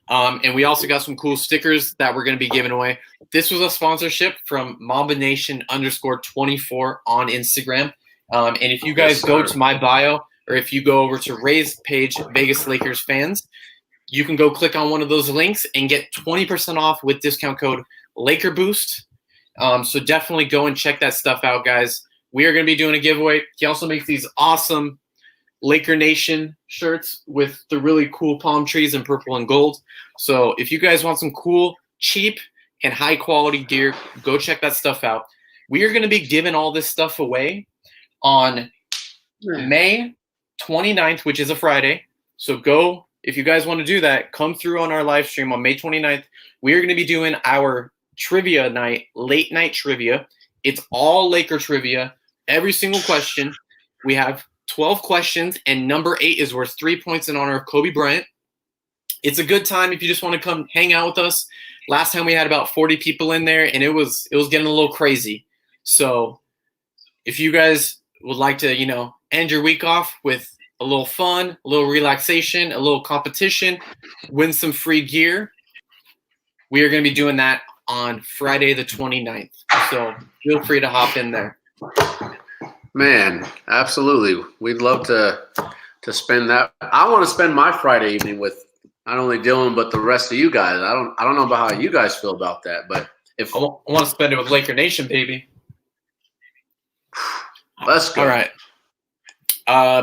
And we also got some cool stickers that we're going to be giving away. This was a sponsorship from Mamba Nation _24 on Instagram. And if you guys go to my bio, or if you go over to Ray's page, Vegas Lakers fans, you can go click on one of those links and get 20% off with discount code LakerBoost. So definitely go and check that stuff out, guys. We are going to be doing a giveaway. He also makes these awesome Laker Nation shirts with the really cool palm trees in purple and gold. So if you guys want some cool, cheap, and high-quality gear, go check that stuff out. We are going to be giving all this stuff away on May 29th, which is a Friday. So go, if you guys want to do that, come through on our live stream on May 29th. We are going to be doing our trivia night, late night trivia. It's all Laker trivia. Every single question. We have 12 questions, and number 8 is worth 3 points in honor of Kobe Bryant. It's a good time if you just want to come hang out with us. Last time we had about 40 people in there, and it was getting a little crazy. So if you guys would like to, end your week off with a little fun, a little relaxation, a little competition, win some free gear, we are going to be doing that on Friday the 29th. So feel free to hop in there. Man, absolutely. We'd love to spend that. I want to spend my Friday evening with not only Dylan but the rest of you guys. I don't know about how you guys feel about that, but if I want to spend it with Laker Nation, baby. Let's go. All right.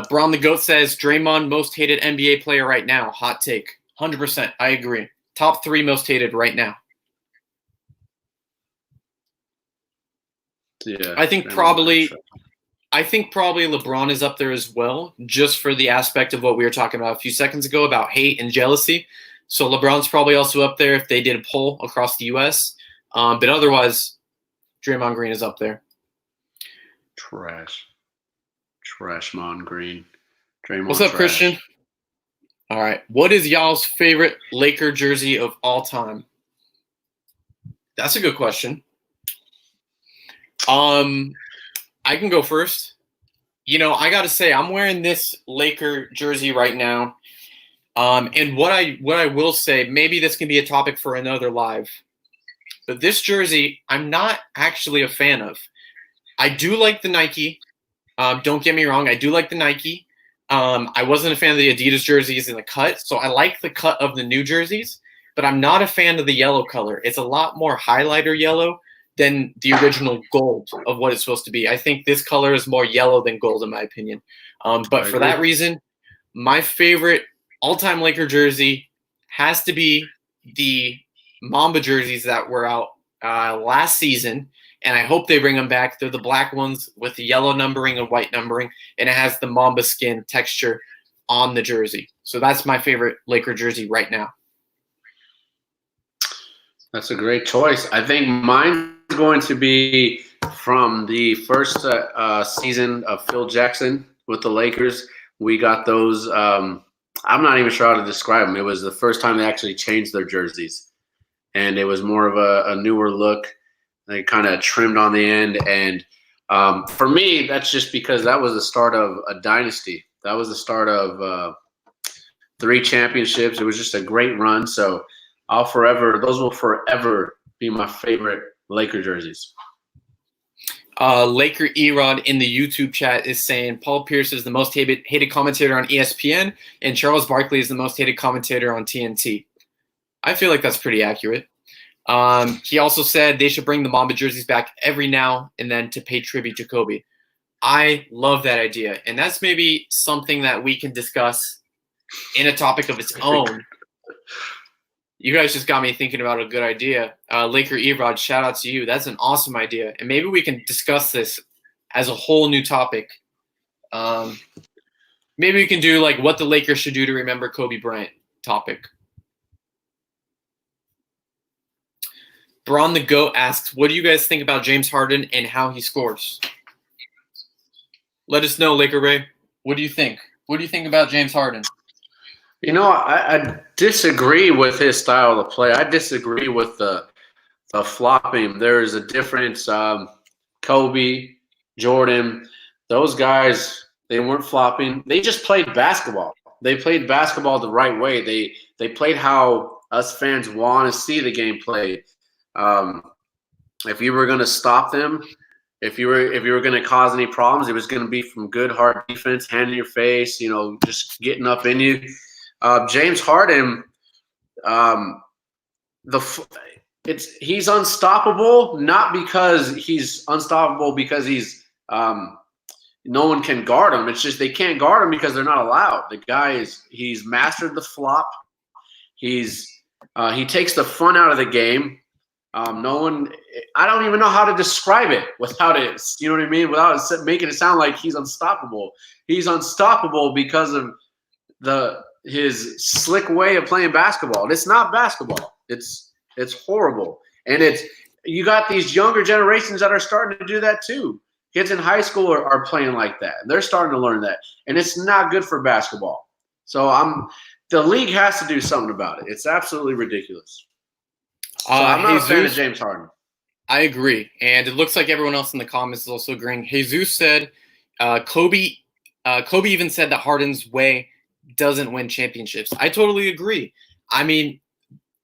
Braun the Goat says Draymond most hated NBA player right now. Hot take. 100%. I agree. Top 3 most hated right now. Yeah. I think probably LeBron is up there as well, just for the aspect of what we were talking about a few seconds ago about hate and jealousy. So LeBron's probably also up there if they did a poll across the U.S. But otherwise, Draymond Green is up there. Trashmon Green. Draymond What's up, trash. Christian? All right. What is y'all's favorite Laker jersey of all time? That's a good question. I can go first. I got to say, I'm wearing this Laker jersey right now. And what I will say, maybe this can be a topic for another live, but this jersey, I'm not actually a fan of. I do like the Nike. Don't get me wrong. I do like the Nike. I wasn't a fan of the Adidas jerseys in the cut, so I like the cut of the new jerseys, but I'm not a fan of the yellow color. It's a lot more highlighter yellow than the original gold of what it's supposed to be. I think this color is more yellow than gold, in my opinion. But for that reason, my favorite all-time Laker jersey has to be the Mamba jerseys that were out last season, and I hope they bring them back. They're the black ones with the yellow numbering and white numbering, and it has the Mamba skin texture on the jersey. So that's my favorite Laker jersey right now. That's a great choice. I think mine's going to be from the first season of Phil Jackson with the Lakers. We got those. I'm not even sure how to describe them. It was the first time they actually changed their jerseys, and it was more of a newer look. They kind of trimmed on the end, and for me, that's just because that was the start of a dynasty. That was the start of 3 championships. It was just a great run. So those will forever be my favorite Laker jerseys. Laker Erod in the YouTube chat is saying Paul Pierce is the most hated commentator on ESPN, and Charles Barkley is the most hated commentator on TNT. I feel like that's pretty accurate. He also said they should bring the Mamba jerseys back every now and then to pay tribute to Kobe. I love that idea, and that's maybe something that we can discuss in a topic of its own. You guys just got me thinking about a good idea. Laker Erod, shout out to you. That's an awesome idea. And maybe we can discuss this as a whole new topic. Maybe we can do like what the Lakers should do to remember Kobe Bryant topic. Braun the Goat asks, what do you guys think about James Harden and how he scores? Let us know, Laker Ray. What do you think? What do you think about James Harden? You know, I disagree with his style of play. I disagree with the flopping. There is a difference. Kobe, Jordan, those guys, they weren't flopping. They just played basketball. They played basketball the right way. They played how us fans want to see the game played. If you were going to stop them, if you were going to cause any problems, it was going to be from good hard defense, hand in your face, just getting up in you. James Harden, he's unstoppable, not because he's unstoppable because he's no one can guard him. It's just they can't guard him because they're not allowed. The guy he's mastered the flop. He takes the fun out of the game. I don't even know how to describe it without it. You know what I mean? Without making it sound like he's unstoppable. He's unstoppable because of his slick way of playing basketball. And it's not basketball. It's horrible. And you got these younger generations that are starting to do that too. Kids in high school are playing like that. And they're starting to learn that. And it's not good for basketball. So the league has to do something about it. It's absolutely ridiculous. So I'm not a fan of James Harden. I agree. And it looks like everyone else in the comments is also agreeing. Jesus said Kobe even said that Harden's way doesn't win championships. I totally agree. I mean,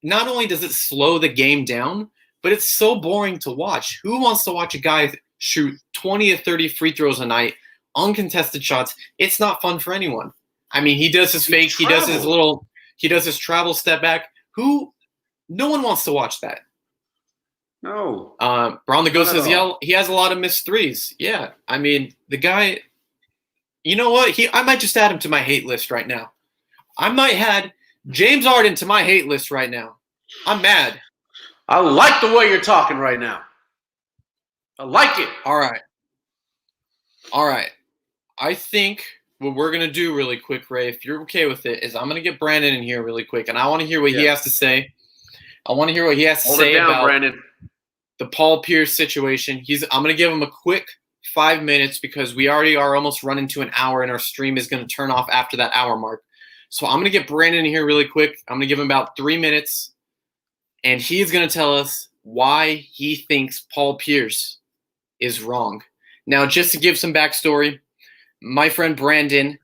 not only does it slow the game down, but it's so boring to watch. Who wants to watch a guy shoot 20 to 30 free throws a night, uncontested shots? It's not fun for anyone. I mean, he does his fake, he does his travel step back. No one wants to watch that. No. Braun the Ghost says he has a lot of missed threes. Yeah. I mean, the guy, you know what? I might just add him to my hate list right now. I might add James Harden to my hate list right now. I'm mad. I like the way you're talking right now. I like it. All right. I think what we're going to do really quick, Ray, if you're okay with it, is I'm going to get Brandon in here really quick, and I want to hear what he has to say. Hold it down, about Brandon. The Paul Pierce situation. I'm going to give him a quick 5 minutes because we already are almost running to an hour, and our stream is going to turn off after that hour mark. So I'm going to get Brandon in here really quick. I'm going to give him about 3 minutes, and he's going to tell us why he thinks Paul Pierce is wrong. Now, just to give some backstory, my friend Brandon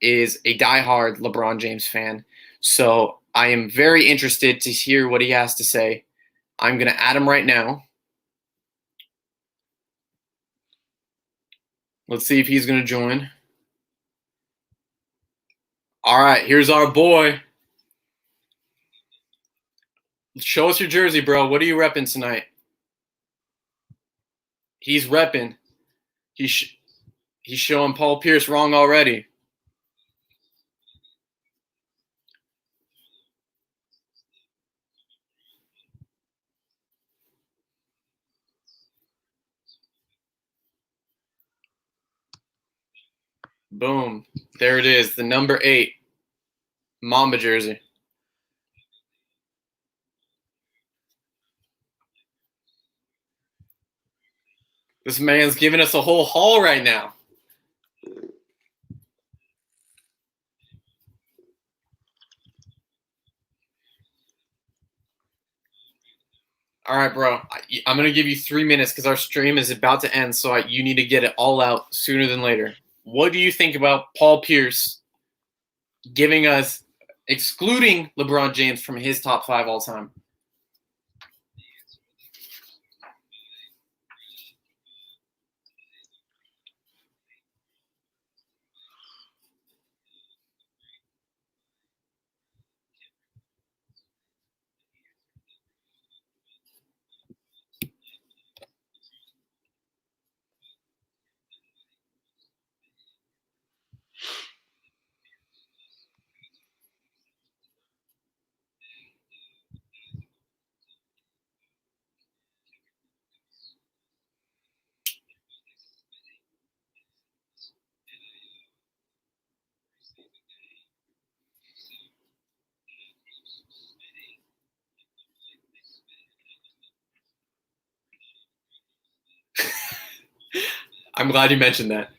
is a diehard LeBron James fan. So I am very interested to hear what he has to say. I'm going to add him right now. Let's see if he's going to join. All right, here's our boy. Show us your jersey, bro. What are you repping tonight? He's repping. He's showing Paul Pierce wrong already. Boom. There it is. The number 8 Mamba jersey. This man's giving us a whole haul right now. All right, bro. I'm going to give you 3 minutes because our stream is about to end, so you need to get it all out sooner than later. What do you think about Paul Pierce excluding LeBron James from his top 5 all time? I'm glad you mentioned that.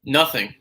Nothing.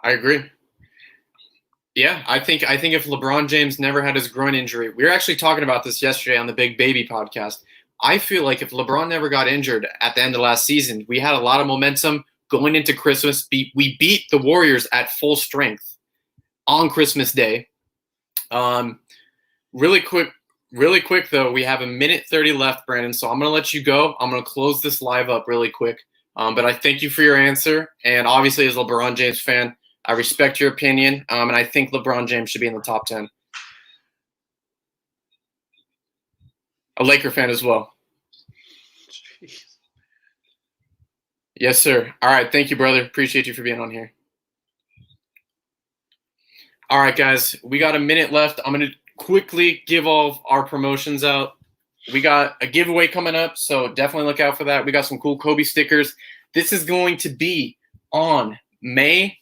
I agree. Yeah, I think if LeBron James never had his groin injury, we were actually talking about this yesterday on the Big Baby podcast. I feel like if LeBron never got injured at the end of last season, we had a lot of momentum going into Christmas. We beat the Warriors at full strength on Christmas Day. Um, really quick though, we have a minute 30 left, Brandon. So I'm gonna let you go. I'm gonna close this live up really quick. But I thank you for your answer, and obviously as a LeBron James fan, I respect your opinion, and I think LeBron James should be in the top 10. A Laker fan as well. Jeez. Yes, sir. All right. Thank you, brother. Appreciate you for being on here. All right, guys. We got a minute left. I'm going to quickly give all of our promotions out. We got a giveaway coming up, so definitely look out for that. We got some cool Kobe stickers. This is going to be on May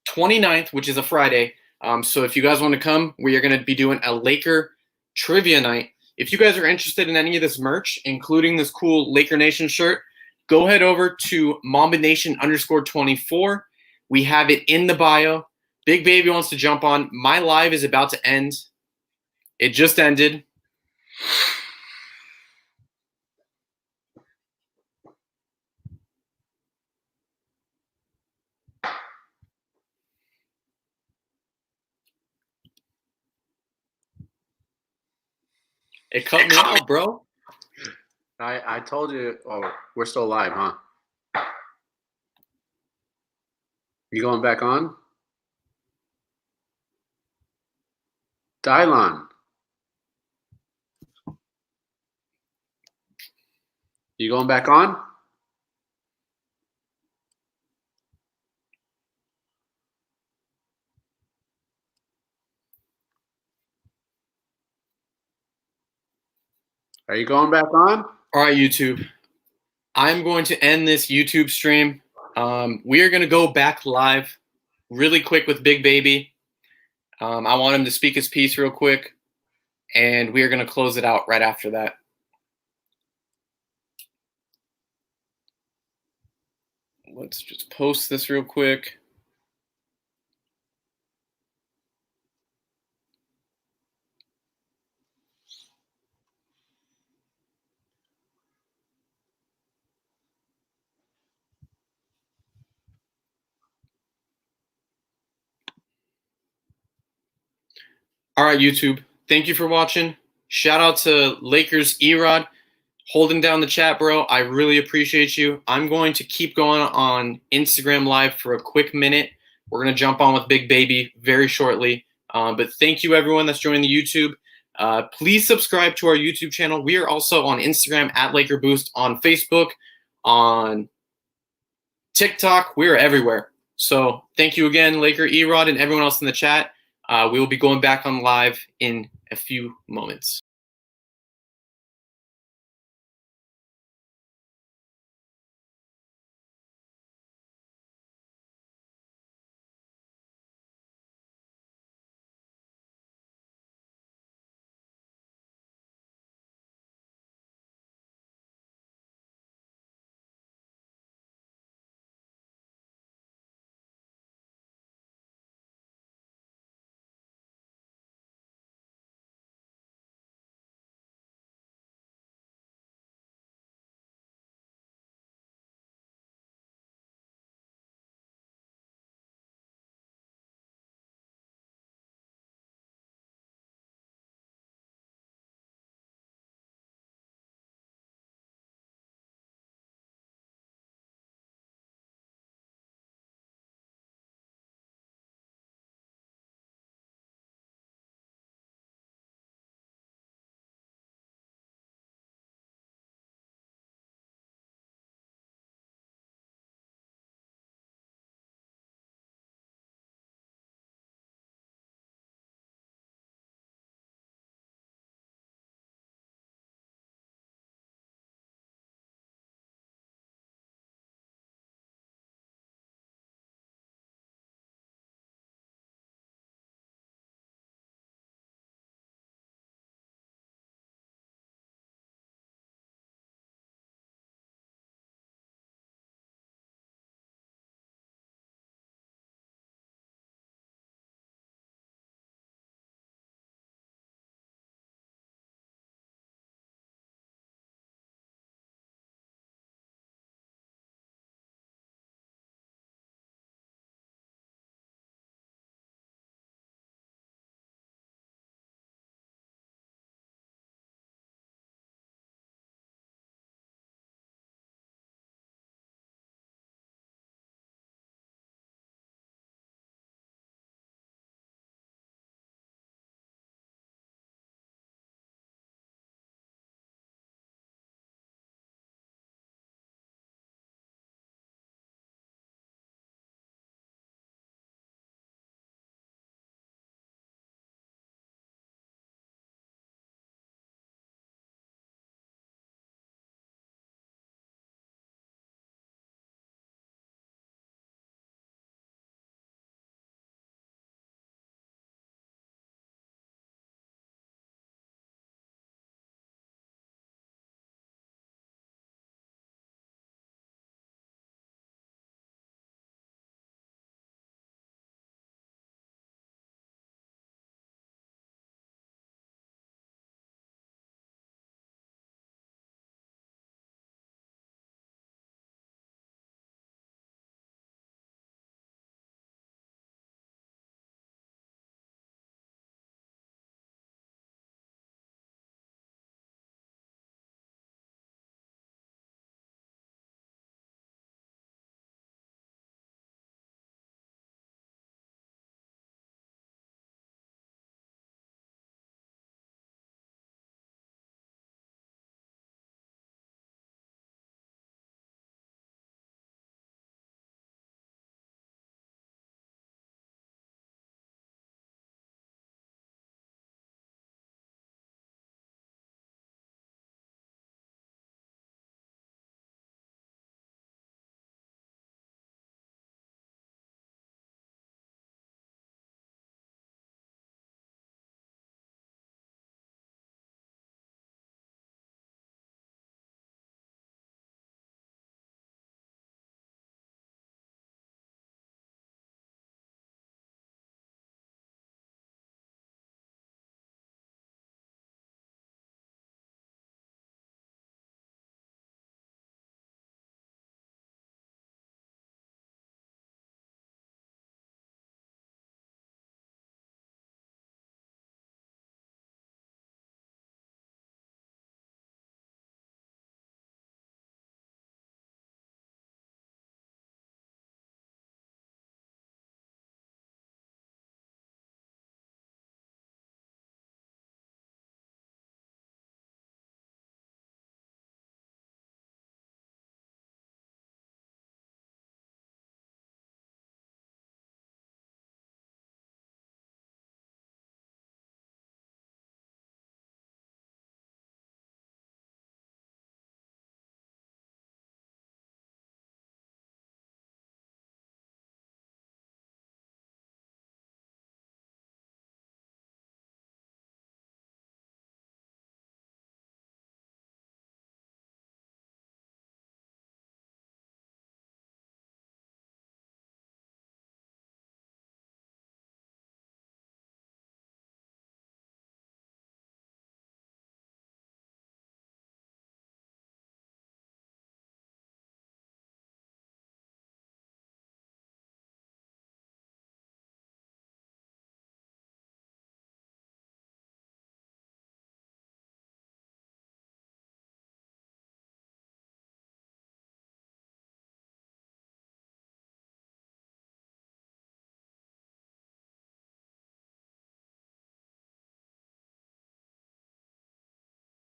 29th, which is a Friday. So if you guys want to come, we are going to be doing a Laker trivia night. If you guys are interested in any of this merch, including this cool Laker Nation shirt, go head over to MambaNation_24. We have it in the bio. Big Baby wants to jump on. My live is about to end. It just ended. It cut me out, bro. I told you. Oh, we're still live, huh? You going back on? Dylon. You going back on? Are you going back on? All right, YouTube. I'm going to end this YouTube stream. We are going to go back live really quick with Big Baby. I want him to speak his piece real quick, and we are going to close it out right after that. Let's just post this real quick. All right, YouTube. Thank you for watching. Shout out to Lakers E-Rod holding down the chat, bro. I really appreciate you. I'm going to keep going on Instagram Live for a quick minute. We're going to jump on with Big Baby very shortly. But thank you, everyone that's joining the YouTube. Please subscribe to our YouTube channel. We are also on Instagram at Laker Boost, on Facebook, on TikTok. We are everywhere. So thank you again, Laker E-Rod, and everyone else in the chat. We will be going back on live in a few moments.